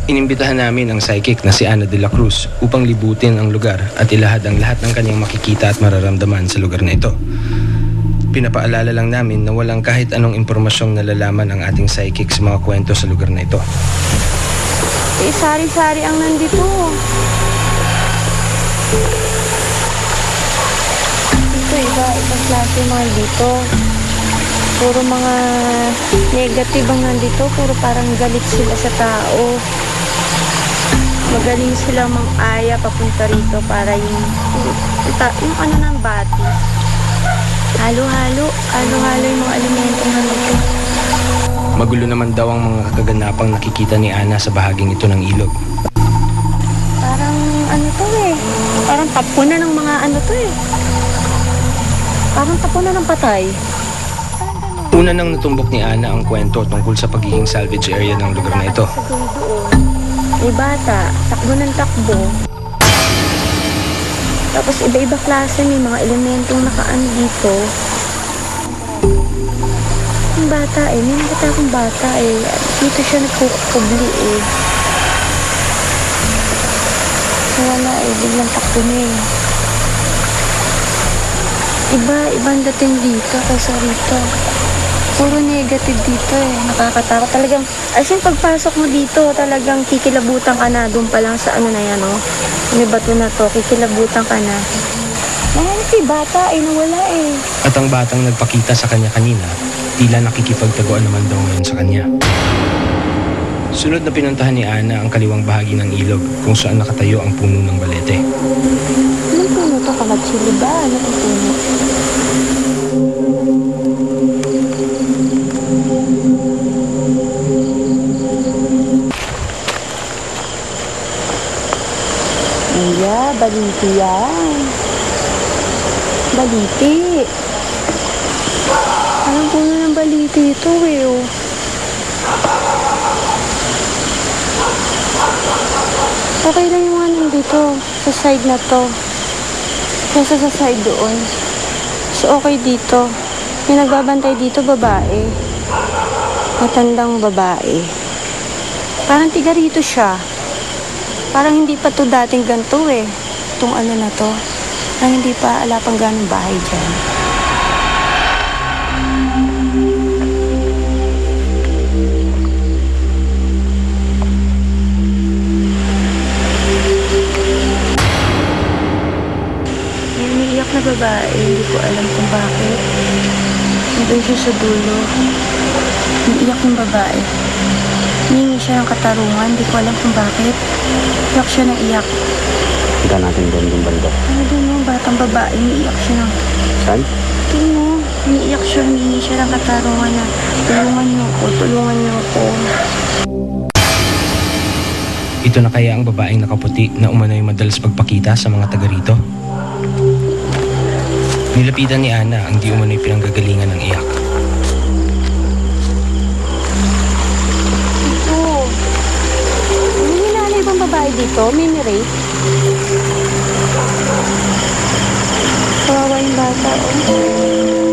Inimbitahan namin ang psychic na si Ana de la Cruz upang libutin ang lugar at ilahad ang lahat ng kanyang makikita at mararamdaman sa lugar na ito. Pinapaalala lang namin na walang kahit anong impormasyong nalalaman ang ating psychic sa mga kwento sa lugar na ito. Sari-sari ang nandito. Dito, ibang klase mga dito. Puro mga negative ang nandito. Puro parang galit sila sa tao. Magaling sila mang-aya papunta rito para yung ano ng bati. Halo-halo yung mga elementong nandito. Magulo naman daw ang mga kaganapang nakikita ni Ana sa bahaging ito ng ilog. Parang ano to eh. Parang tapunan ng mga ano to eh. Parang tapunan ng patay. Una nang natumbok ni Ana ang kwento tungkol sa pagiging salvage area ng lugar na ito. Sa doon, may bata, takbo ng takbo. Tapos iba-iba klase, may mga elementong nakaan dito. Yung bata eh, may nakita akong bata eh. Dito siya nagkukubli eh. Wala eh, biglang takbo niya eh. Ibang dating dito kaysa rito. Puro negative dito eh. Nakakatakot talagang. As in, pagpasok mo dito, talagang kikilabutan ka na. Doon pa lang sa ano na yan, oh. May bato na to, kikilabutan ka na. Si bata eh, nawala eh. At ang batang nagpakita sa kanya kanina, tila nakikipagtaguan naman daw ngayon sa kanya. Sunod na pinuntahan ni Ana ang kaliwang bahagi ng ilog kung saan nakatayo ang puno ng balete. Anong puno to? Kamatsili ba? Ano itong puno? Iya, baliti yan. Baliti. Anong puno ng baliti ito eh, oh. Okay lang yung mga nandito sa side na to kaysa sa side doon. So okay dito. Yung nagbabantay dito babae, matandang babae. Parang tiga rito siya. Parang hindi pa to dating ganito eh. Itong ano na to, parang hindi pa ala pang ganong bahay dyan. Na babae, hindi ko alam kung bakit. Nandun siya sa dulo. Umiiyak yung babae. Hihingi siya ng katarungan, hindi ko alam kung bakit. Iyak siya ng iyak. Handa natin doon yung banda. Ano doon yung batang babae, umiiyak siya ng... Saan? Doon mo, umiiyak siya, hihingi siya ng katarungan na tulungan niyo ako. Ito na kaya ang babaeng nakaputi na umano'y madalas pagpakita sa mga taga rito? Nilapitan ni Ana ang di umano'y pinanggagalingan ng iyak. Ito. May hinanay bang babae dito? Mini rape? Kawawa yung bata, oh.